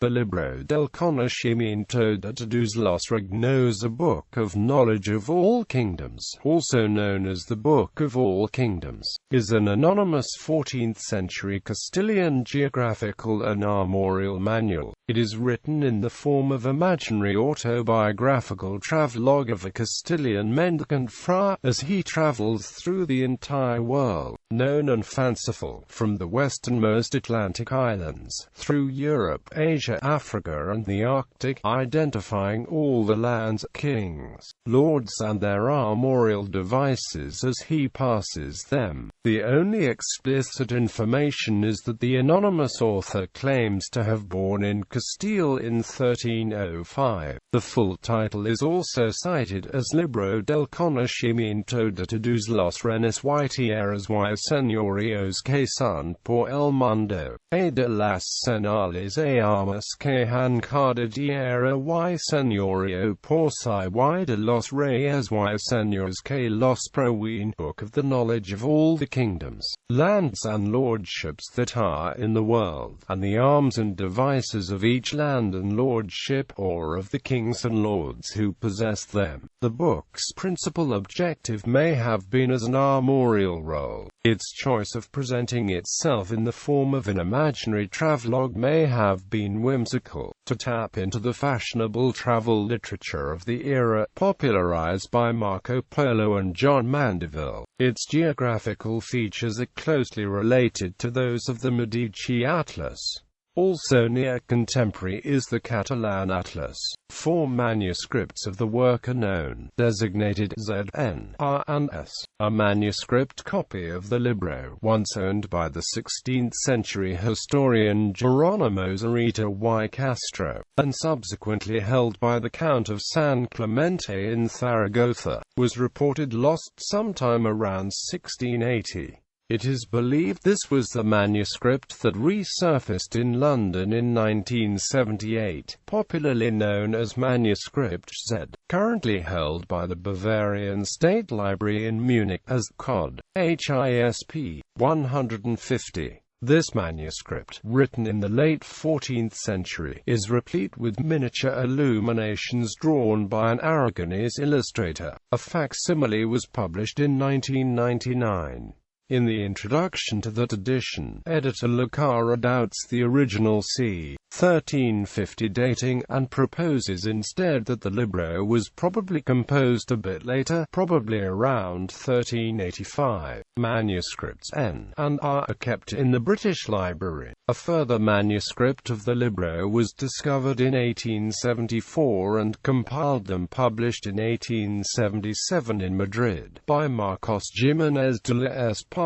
The Libro del Conoscimiento de todos los rregnos, a book of knowledge of all kingdoms, also known as the Book of All Kingdoms, is an anonymous 14th-century Castilian geographical and armorial manual. It is written in the form of imaginary autobiographical travelogue of a Castilian mendicant friar, as he travels through the entire world, known and fanciful, from the westernmost Atlantic islands, through Europe, Asia, Africa and the Arctic, identifying all the lands, kings, lords and their armorial devices as he passes them. The only explicit information is that the anonymous author claims to have born in Castile in 1305. The full title is also cited as Libro del Conoscimiento de todos los reynos y tierras y señoríos que son por el mundo, y de las señales y armas que han cada tierra y señorío por sí y de los reyes y señores que los proueen, book of the knowledge of all the kingdoms, lands and lordships that are in the world, and the arms and devices of each land and lordship, or of the kings and lords who possess them. The book's principal objective may have been as an armorial role. Its choice of presenting itself in the form of an imaginary travelogue may have been whimsical, to tap into the fashionable travel literature of the era, popularized by Marco Polo and John Mandeville. Its geographical features are closely related to those of the Medici Atlas. Also near contemporary is the Catalan Atlas. 4 manuscripts of the work are known, designated Z, N, R and S. A manuscript copy of the Libro, once owned by the 16th-century historian Geronimo Zurita y Castro, and subsequently held by the Count of San Clemente in Zaragoza, was reported lost sometime around 1680. It is believed this was the manuscript that resurfaced in London in 1978, popularly known as Manuscript Z, currently held by the Bavarian State Library in Munich as Cod. HISP 150. This manuscript, written in the late 14th century, is replete with miniature illuminations drawn by an Aragonese illustrator. A facsimile was published in 1999. In the introduction to that edition, editor Lucara doubts the original c. 1350 dating, and proposes instead that the Libro was probably composed a bit later, probably around 1385. Manuscripts N and R are kept in the British Library. A further manuscript of the Libro was discovered in 1874 and compiled and published in 1877 in Madrid, by Marcos Jiménez de la Espada.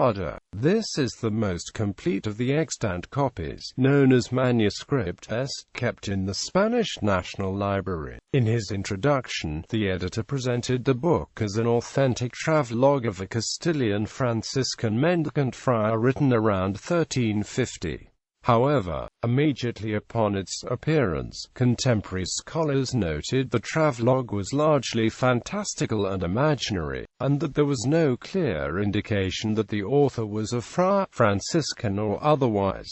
This is the most complete of the extant copies, known as Manuscript S, kept in the Spanish National Library. In his introduction, the editor presented the book as an authentic travelogue of a Castilian Franciscan mendicant friar written around 1350. However, immediately upon its appearance, contemporary scholars noted the travelogue was largely fantastical and imaginary, and that there was no clear indication that the author was a friar, Franciscan or otherwise.